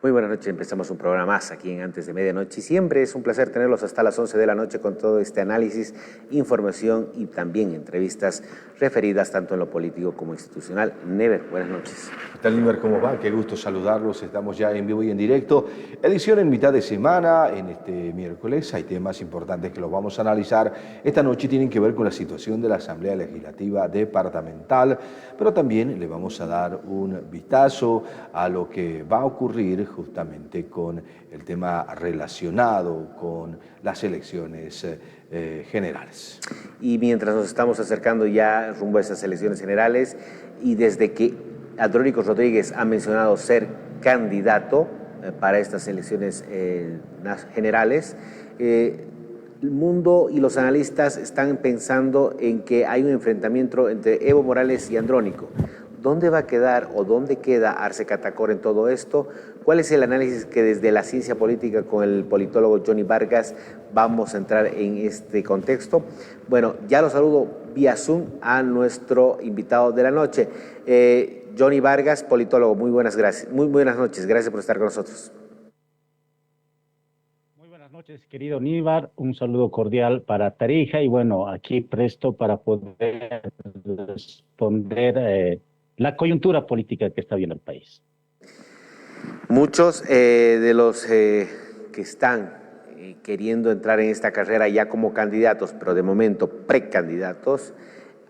Muy buenas noches, empezamos un programa más aquí en Antes de Medianoche y siempre es un placer tenerlos hasta las 11 de la noche con todo este análisis, información y también entrevistas referidas tanto en lo político como institucional. Never, buenas noches. ¿Qué tal, Niver? ¿Cómo va? Qué gusto saludarlos. Estamos ya en vivo y en directo. Edición en mitad de semana, en este miércoles. Hay temas importantes que los vamos a analizar. Esta noche tienen que ver con la situación de la Asamblea Legislativa Departamental, pero también le vamos a dar un vistazo a lo que va a ocurrir justamente con el tema relacionado con las elecciones generales. Y mientras nos estamos acercando ya rumbo a esas elecciones generales y desde que Andrónico Rodríguez ha mencionado ser candidato para estas elecciones generales, el mundo y los analistas están pensando en que hay un enfrentamiento entre Evo Morales y Andrónico. ¿Dónde va a quedar o dónde queda Arce Catacora en todo esto? ¿Cuál es el análisis que desde la ciencia política con el politólogo Johnny Vargas vamos a entrar en este contexto? Bueno, ya lo saludo vía Zoom a nuestro invitado de la noche. Johnny Vargas, politólogo, muy buenas noches, gracias por estar con nosotros. Muy buenas noches, querido Nívar, un saludo cordial para Tarija y bueno, aquí presto para poder responder la coyuntura política que está viendo el país. Muchos de los que están queriendo entrar en esta carrera ya como candidatos, pero de momento precandidatos,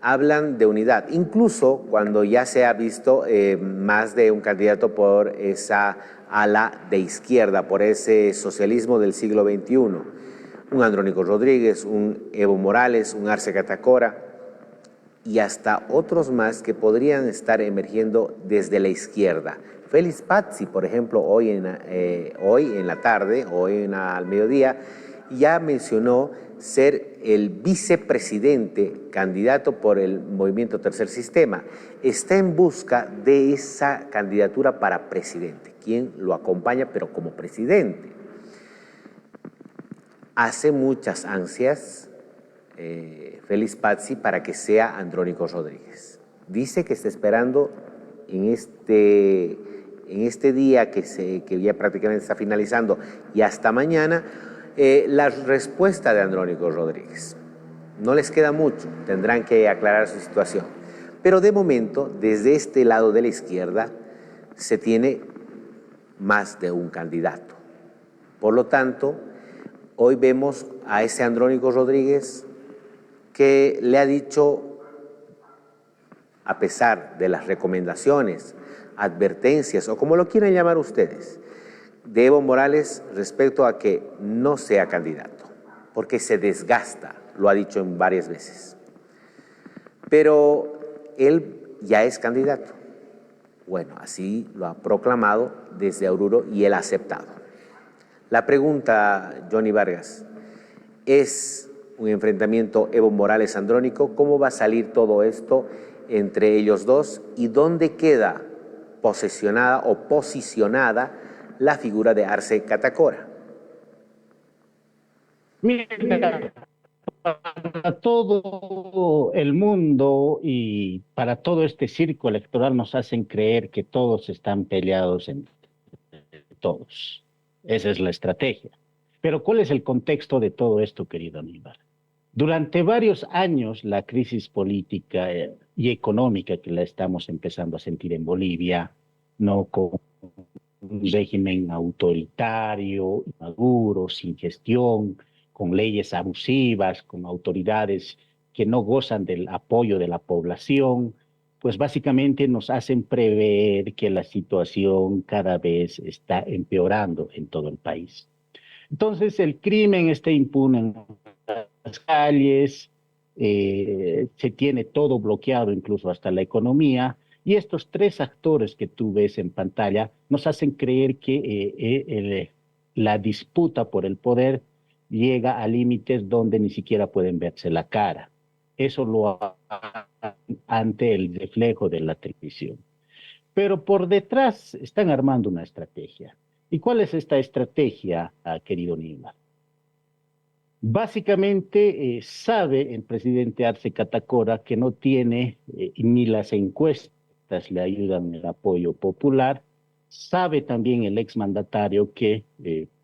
hablan de unidad, incluso cuando ya se ha visto más de un candidato por esa ala de izquierda, por ese socialismo del siglo XXI. Un Andrónico Rodríguez, un Evo Morales, un Arce Catacora y hasta otros más que podrían estar emergiendo desde la izquierda. Félix Pazzi, por ejemplo, hoy en la tarde, al mediodía, ya mencionó ser el vicepresidente candidato por el Movimiento Tercer Sistema. Está en busca de esa candidatura para presidente. ¿Quién lo acompaña, pero como presidente? Hace muchas ansias Félix Pazzi para que sea Andrónico Rodríguez. Dice que está esperando en este día que ya prácticamente está finalizando y hasta mañana la respuesta de Andrónico Rodríguez. No les queda mucho, tendrán que aclarar su situación. Pero de momento, desde este lado de la izquierda, se tiene más de un candidato. Por lo tanto, hoy vemos a ese Andrónico Rodríguez que le ha dicho, a pesar de las recomendaciones, advertencias o como lo quieran llamar ustedes, de Evo Morales respecto a que no sea candidato, porque se desgasta, lo ha dicho en varias veces. Pero él ya es candidato. Bueno, así lo ha proclamado desde Oruro y él ha aceptado. La pregunta, Johnny Vargas, ¿es un enfrentamiento Evo Morales-Andrónico? ¿Cómo va a salir todo esto entre ellos dos? ¿Y dónde queda posicionada la figura de Arce Catacora? Mira, para todo el mundo y para todo este circo electoral nos hacen creer que todos están peleados entre todos. Esa es la estrategia. Pero ¿cuál es el contexto de todo esto, querido Aníbal? Durante varios años, la crisis política y económica que la estamos empezando a sentir en Bolivia, no con un régimen autoritario, inmaduro, sin gestión, con leyes abusivas, con autoridades que no gozan del apoyo de la población, pues básicamente nos hacen prever que la situación cada vez está empeorando en todo el país. Entonces el crimen está impune en las calles, se tiene todo bloqueado, incluso hasta la economía, y estos tres actores que tú ves en pantalla nos hacen creer que la disputa por el poder llega a límites donde ni siquiera pueden verse la cara. Eso lo ante el reflejo de la televisión. Pero por detrás están armando una estrategia. ¿Y cuál es esta estrategia, querido Nima? Básicamente sabe el presidente Arce Catacora que no tiene ni las encuestas le ayudan el apoyo popular Sabe también el exmandatario que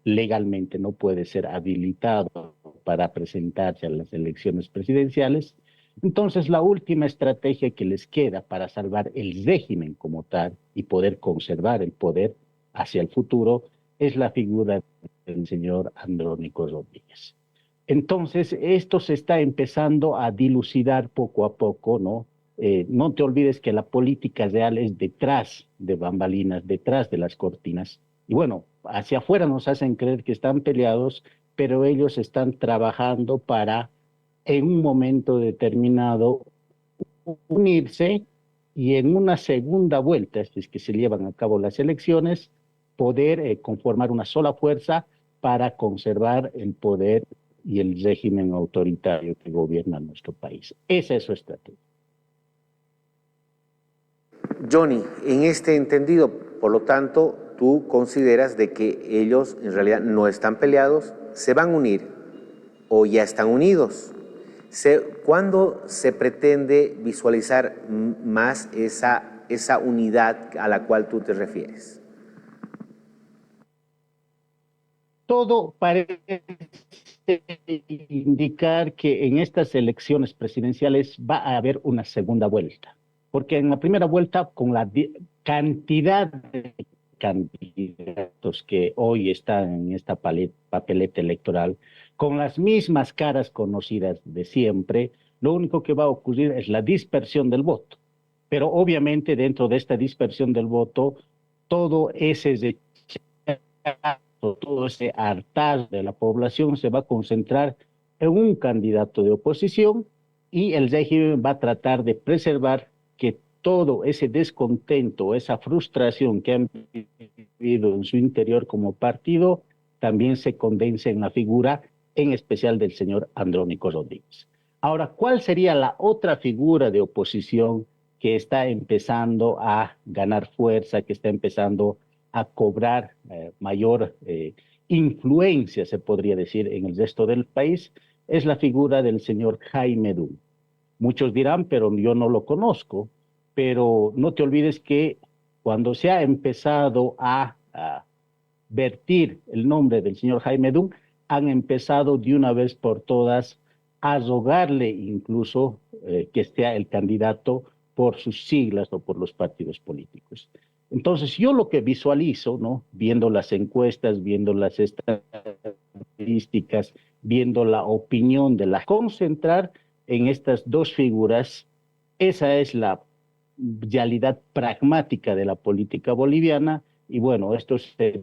legalmente no puede ser habilitado para presentarse a las elecciones presidenciales. Entonces, la última estrategia que les queda para salvar el régimen como tal y poder conservar el poder hacia el futuro es la figura del señor Andrónico Rodríguez. Entonces, esto se está empezando a dilucidar poco a poco, ¿no? No te olvides que la política real es detrás de bambalinas, detrás de las cortinas. Y bueno, hacia afuera nos hacen creer que están peleados, pero ellos están trabajando para, en un momento determinado, unirse y en una segunda vuelta, si es que se llevan a cabo las elecciones, poder conformar una sola fuerza para conservar el poder y el régimen autoritario que gobierna nuestro país. Esa es su estrategia. Johnny, en este entendido, por lo tanto, tú consideras de que ellos en realidad no están peleados, se van a unir o ya están unidos. ¿Cuándo se pretende visualizar más esa unidad a la cual tú te refieres? Todo parece indicar que en estas elecciones presidenciales va a haber una segunda vuelta, porque en la primera vuelta, con la cantidad de candidatos que hoy están en esta papeleta electoral, con las mismas caras conocidas de siempre, lo único que va a ocurrir es la dispersión del voto. Pero obviamente dentro de esta dispersión del voto, todo ese todo ese hartazgo de la población se va a concentrar en un candidato de oposición y el régimen va a tratar de preservar que todo ese descontento, esa frustración que han vivido en su interior como partido, también se condense en la figura, en especial del señor Andrónico Rodríguez. Ahora, ¿cuál sería la otra figura de oposición que está empezando a ganar fuerza, que está empezando a cobrar mayor influencia, se podría decir, en el resto del país? Es la figura del señor Jaime Dum. Muchos dirán, pero yo no lo conozco, pero no te olvides que cuando se ha empezado a vertir el nombre del señor Jaime Dum, han empezado de una vez por todas a rogarle incluso que sea el candidato por sus siglas o por los partidos políticos. Entonces, yo lo que visualizo, ¿no? Viendo las encuestas, viendo las estadísticas, viendo la opinión de la concentrar en estas dos figuras, esa es la realidad pragmática de la política boliviana, y bueno, esto se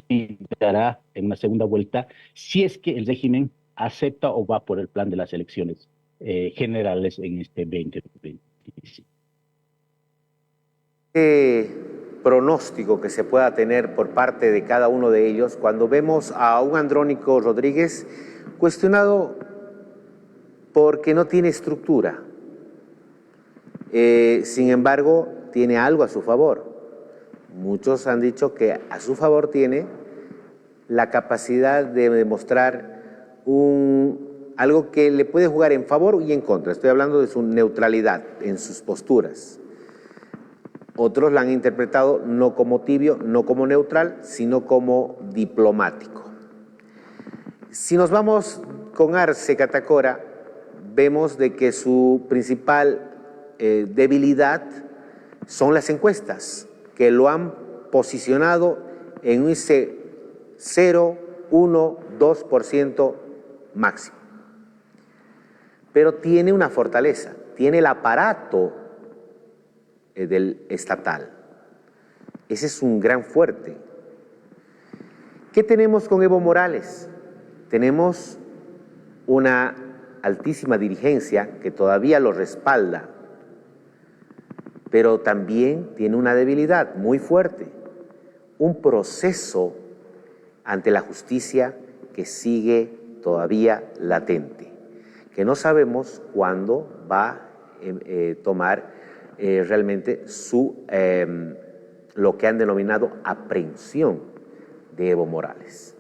dilucidará en una segunda vuelta si es que el régimen acepta o va por el plan de las elecciones generales en este 2025. ¿Qué pronóstico que se pueda tener por parte de cada uno de ellos cuando vemos a un Andrónico Rodríguez cuestionado porque no tiene estructura? Sin embargo, tiene algo a su favor. Muchos han dicho que a su favor tiene la capacidad de demostrar algo que le puede jugar en favor y en contra. Estoy hablando de su neutralidad en sus posturas. Otros la han interpretado no como tibio, no como neutral, sino como diplomático. Si nos vamos con Arce Catacora, vemos de que su principal debilidad son las encuestas, que lo han posicionado en un 0, 1, 2% máximo. Pero tiene una fortaleza, tiene el aparato del estatal. Ese es un gran fuerte. ¿Qué tenemos con Evo Morales? Tenemos una altísima dirigencia que todavía lo respalda, pero también tiene una debilidad muy fuerte, un proceso ante la justicia que sigue todavía latente, que no sabemos cuándo va a tomar realmente lo que han denominado aprehensión de Evo Morales.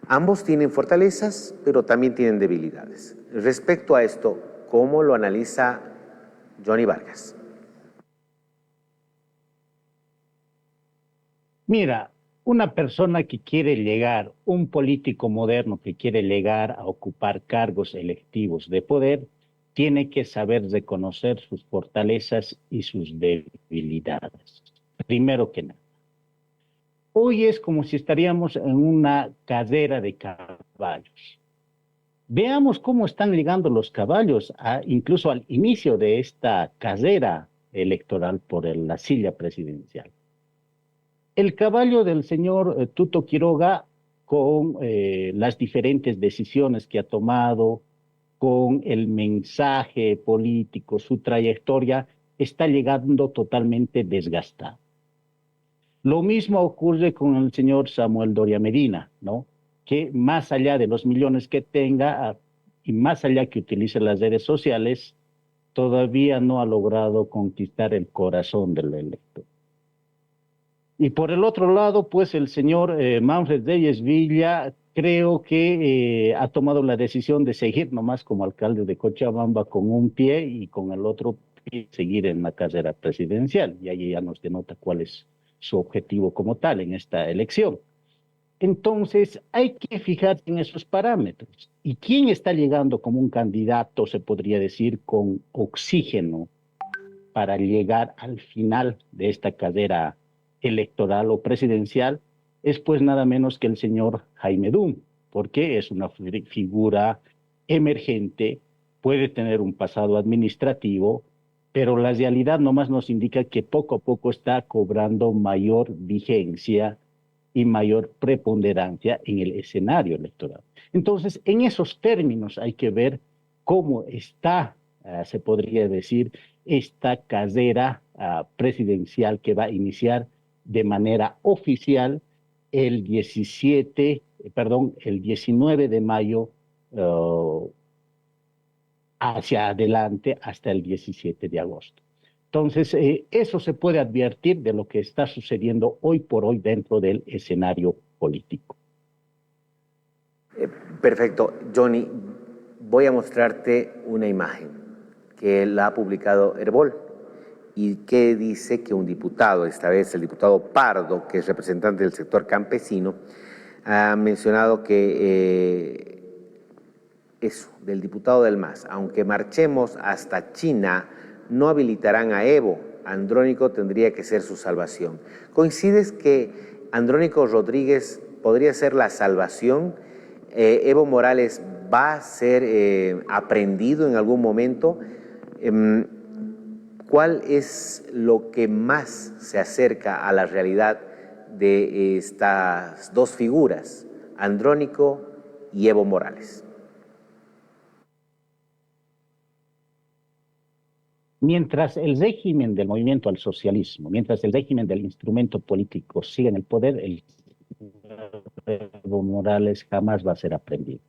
Ambos tienen fortalezas, pero también tienen debilidades. Respecto a esto, ¿cómo lo analiza Johnny Vargas? Mira, una persona que quiere llegar, un político moderno que quiere llegar a ocupar cargos electivos de poder, tiene que saber reconocer sus fortalezas y sus debilidades. Primero que nada. Hoy es como si estaríamos en una carrera de caballos. Veamos cómo están llegando los caballos, incluso al inicio de esta carrera electoral por la silla presidencial. El caballo del señor Tuto Quiroga, con las diferentes decisiones que ha tomado, con el mensaje político, su trayectoria, está llegando totalmente desgastado. Lo mismo ocurre con el señor Samuel Doria Medina, ¿no? Que más allá de los millones que tenga y más allá que utilice las redes sociales, todavía no ha logrado conquistar el corazón del elector. Y por el otro lado, pues el señor Manfred Reyes Villa creo que ha tomado la decisión de seguir nomás como alcalde de Cochabamba con un pie y con el otro pie seguir en la carrera presidencial. Y ahí ya nos denota cuál es su objetivo como tal en esta elección. Entonces, hay que fijarse en esos parámetros. ¿Y quién está llegando como un candidato, se podría decir, con oxígeno para llegar al final de esta carrera electoral o presidencial? Es pues nada menos que el señor Jaime Dum, porque es una figura emergente, puede tener un pasado administrativo, pero la realidad nomás nos indica que poco a poco está cobrando mayor vigencia y mayor preponderancia en el escenario electoral. Entonces, en esos términos hay que ver cómo está, se podría decir, esta carrera presidencial que va a iniciar de manera oficial el 19 de mayo hacia adelante hasta el 17 de agosto. Entonces, eso se puede advertir de lo que está sucediendo hoy por hoy dentro del escenario político. Perfecto. Johnny, voy a mostrarte una imagen que la ha publicado Herbol y que dice que un diputado, esta vez el diputado Pardo, que es representante del sector campesino, ha mencionado que eso, del diputado del MAS, aunque marchemos hasta China, no habilitarán a Evo. Andrónico tendría que ser su salvación. ¿Coincides que Andrónico Rodríguez podría ser la salvación? ¿Evo Morales va a ser aprendido en algún momento? ¿Cuál es lo que más se acerca a la realidad de estas dos figuras, Andrónico y Evo Morales? Mientras el régimen del movimiento al socialismo, mientras el régimen del instrumento político siga en el poder, el Evo Morales jamás va a ser aprendido.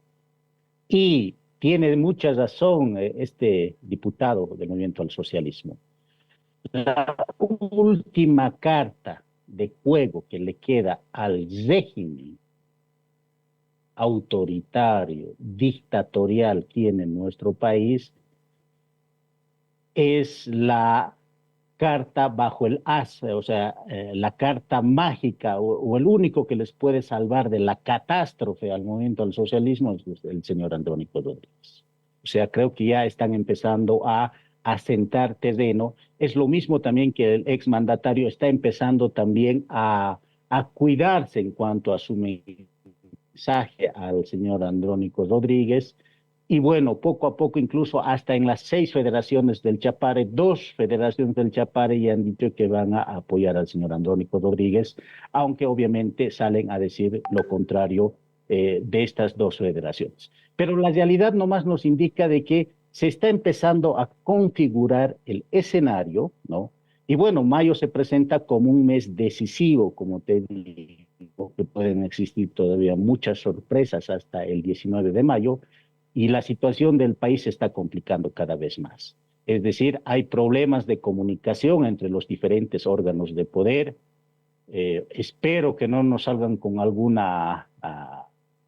Y tiene mucha razón este diputado del movimiento al socialismo. La última carta de juego que le queda al régimen autoritario, dictatorial que tiene nuestro país es la carta bajo el as, o sea, la carta mágica o el único que les puede salvar de la catástrofe al movimiento al socialismo es el señor Andrónico Rodríguez. O sea, creo que ya están empezando a asentar terreno. Es lo mismo también que el exmandatario está empezando también a cuidarse en cuanto a su mensaje al señor Andrónico Rodríguez. Y bueno, poco a poco, incluso hasta en las 6 federaciones del Chapare, 2 federaciones del Chapare ya han dicho que van a apoyar al señor Andrónico Rodríguez, aunque obviamente salen a decir lo contrario de estas 2 federaciones. Pero la realidad nomás nos indica de que se está empezando a configurar el escenario, ¿no? Y bueno, mayo se presenta como un mes decisivo, como te digo, que pueden existir todavía muchas sorpresas hasta el 19 de mayo, y la situación del país se está complicando cada vez más. Es decir, hay problemas de comunicación entre los diferentes órganos de poder. Espero que no nos salgan con alguna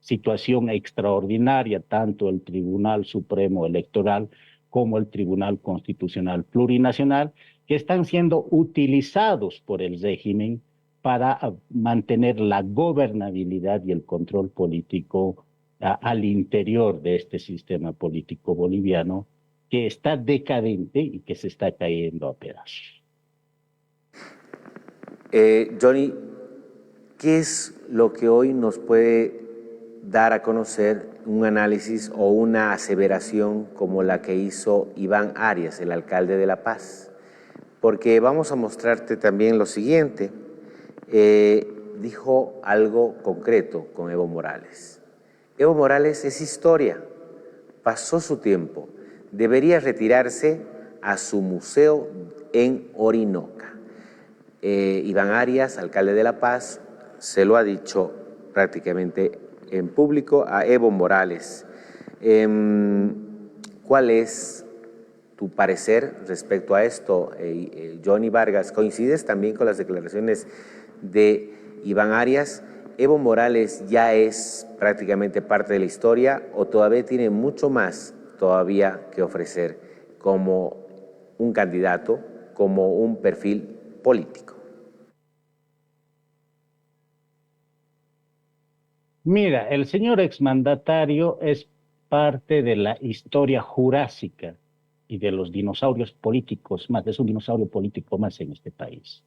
situación extraordinaria, tanto el Tribunal Supremo Electoral como el Tribunal Constitucional Plurinacional, que están siendo utilizados por el régimen para mantener la gobernabilidad y el control político al interior de este sistema político boliviano que está decadente y que se está cayendo a pedazos. Johnny, ¿qué es lo que hoy nos puede dar a conocer un análisis o una aseveración como la que hizo Iván Arias, el alcalde de La Paz? Porque vamos a mostrarte también lo siguiente. Dijo algo concreto con Evo Morales. Evo Morales es historia, pasó su tiempo, debería retirarse a su museo en Orinoca. Iván Arias, alcalde de La Paz, se lo ha dicho prácticamente en público a Evo Morales. ¿Cuál es tu parecer respecto a esto, Johnny Vargas? ¿Coincides también con las declaraciones de Iván Arias? ¿Evo Morales ya es prácticamente parte de la historia o todavía tiene mucho más todavía que ofrecer como un candidato, como un perfil político? Mira, el señor exmandatario es parte de la historia jurásica y de los dinosaurios políticos más, es un dinosaurio político más en este país.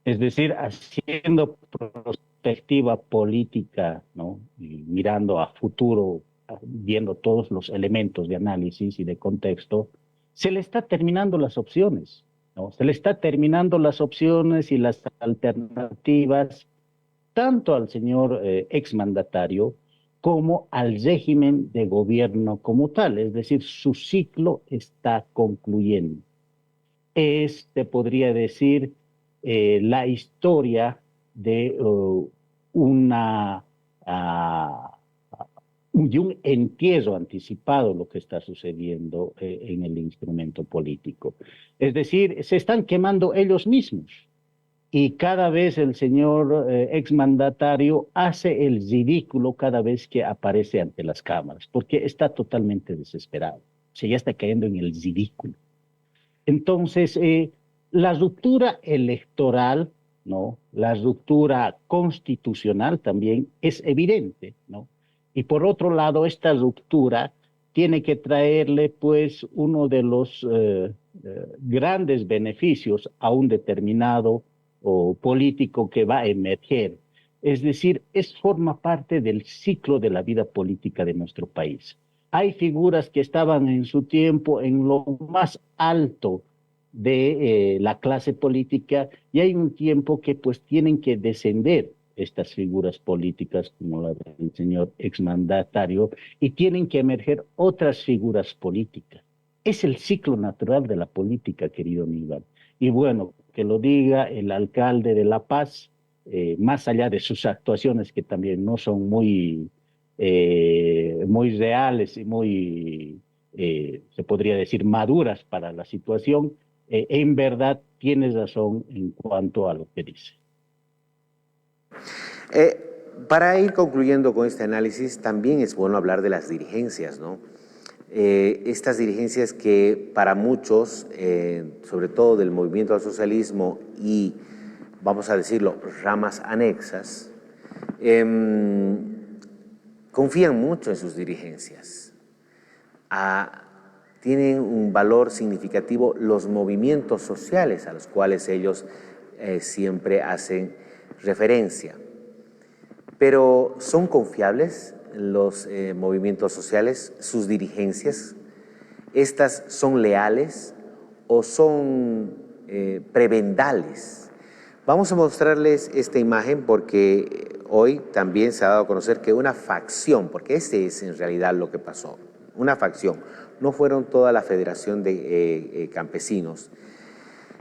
Es decir, haciendo perspectiva política, ¿no? Y mirando a futuro, viendo todos los elementos de análisis y de contexto, se le está terminando las opciones, ¿no? Se le está terminando las opciones y las alternativas tanto al señor exmandatario como al régimen de gobierno como tal, es decir, su ciclo está concluyendo. Es, te podría decir, la historia de una de un entierro anticipado lo que está sucediendo en el instrumento político. Es decir, se están quemando ellos mismos. Y cada vez el señor exmandatario hace el ridículo cada vez que aparece ante las cámaras, porque está totalmente desesperado. O sea, ya está cayendo en el ridículo. Entonces, la ruptura electoral, ¿no? La ruptura constitucional también es evidente, ¿no? Y por otro lado, esta ruptura tiene que traerle, pues, uno de los grandes beneficios a un determinado político que va a emerger. Es decir, forma parte del ciclo de la vida política de nuestro país. Hay figuras que estaban en su tiempo en lo más alto de la clase política y hay un tiempo que pues tienen que descender estas figuras políticas como la del señor exmandatario y tienen que emerger otras figuras políticas. Es el ciclo natural de la política, querido Aníbal. Y bueno, que lo diga el alcalde de La Paz, más allá de sus actuaciones que también no son muy reales y muy, se podría decir, maduras para la situación, en verdad tienes razón en cuanto a lo que dice. Para ir concluyendo con este análisis, también es bueno hablar de las dirigencias, ¿no? Estas dirigencias que para muchos, sobre todo del movimiento al socialismo y, vamos a decirlo, ramas anexas, confían mucho en sus dirigencias. Tienen un valor significativo los movimientos sociales a los cuales ellos siempre hacen referencia. Pero ¿son confiables los movimientos sociales, sus dirigencias? ¿Estas son leales o son prebendales? Vamos a mostrarles esta imagen porque hoy también se ha dado a conocer que una facción, porque ese es en realidad lo que pasó, una facción, no fueron toda la Federación de Campesinos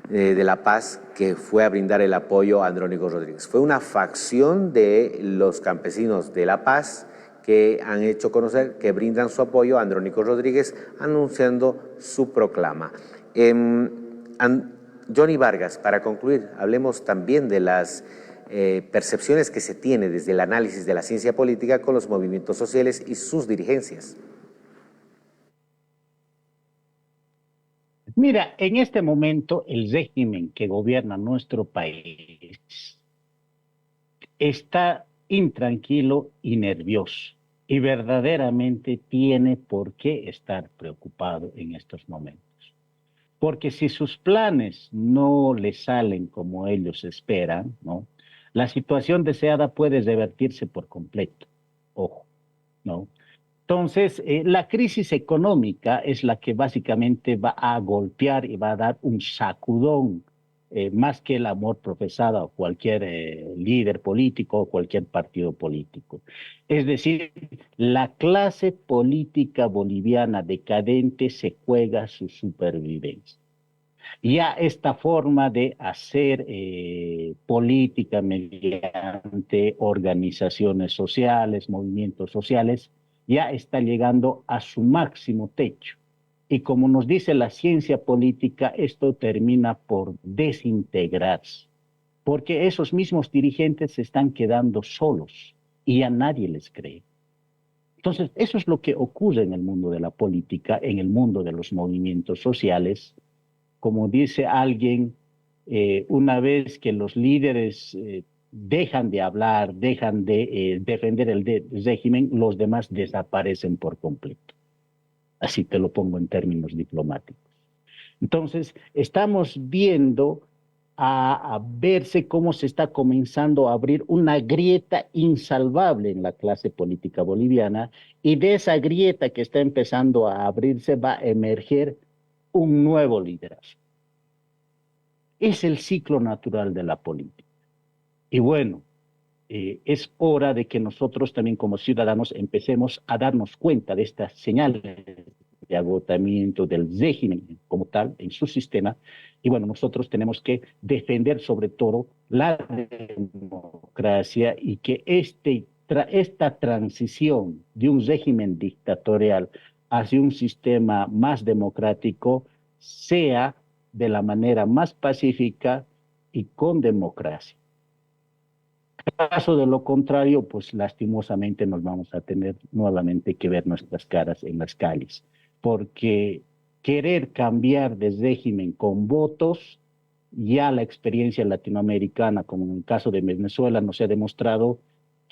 de La Paz que fue a brindar el apoyo a Andrónico Rodríguez. Fue una facción de los campesinos de La Paz que han hecho conocer que brindan su apoyo a Andrónico Rodríguez anunciando su proclama. Johnny Vargas, para concluir, hablemos también de las percepciones que se tiene desde el análisis de la ciencia política con los movimientos sociales y sus dirigencias. Mira, en este momento el régimen que gobierna nuestro país está intranquilo y nervioso y verdaderamente tiene por qué estar preocupado en estos momentos. Porque si sus planes no le salen como ellos esperan, ¿no? La situación deseada puede revertirse por completo. Ojo, ¿no? Entonces, la crisis económica es la que básicamente va a golpear y va a dar un sacudón, más que el amor profesado a cualquier líder político o cualquier partido político. Es decir, la clase política boliviana decadente se juega su supervivencia. Ya esta forma de hacer política mediante organizaciones sociales, movimientos sociales, ya está llegando a su máximo techo. Y como nos dice la ciencia política, esto termina por desintegrarse, porque esos mismos dirigentes se están quedando solos y a nadie les cree. Entonces, eso es lo que ocurre en el mundo de la política, en el mundo de los movimientos sociales. Como dice alguien, una vez que los líderes dejan de hablar, dejan de defender el régimen, los demás desaparecen por completo. Así te lo pongo en términos diplomáticos. Entonces, estamos viendo a verse cómo se está comenzando a abrir una grieta insalvable en la clase política boliviana, y de esa grieta que está empezando a abrirse va a emerger un nuevo liderazgo. Es el ciclo natural de la política. Y bueno, es hora de que nosotros también como ciudadanos empecemos a darnos cuenta de estas señales de agotamiento del régimen como tal en su sistema. Y bueno, nosotros tenemos que defender sobre todo la democracia y que esta transición de un régimen dictatorial hacia un sistema más democrático sea de la manera más pacífica y con democracia. Caso de lo contrario, pues lastimosamente nos vamos a tener nuevamente que ver nuestras caras en las calles, porque querer cambiar de régimen con votos, ya la experiencia latinoamericana, como en el caso de Venezuela, nos ha demostrado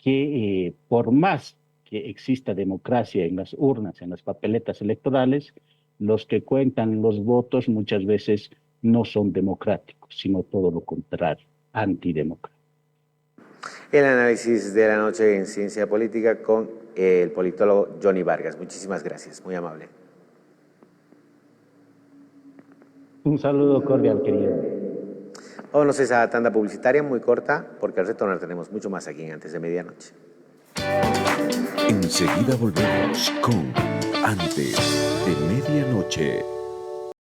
que por más que exista democracia en las urnas, en las papeletas electorales, los que cuentan los votos muchas veces no son democráticos, sino todo lo contrario, antidemocráticos. El análisis de la noche en Ciencia Política con el politólogo Johnny Vargas. Muchísimas gracias, muy amable. Un saludo cordial, querido. Vámonos a esa tanda publicitaria muy corta, porque al retornar tenemos mucho más aquí en Antes de Medianoche. Enseguida volvemos con Antes de Medianoche.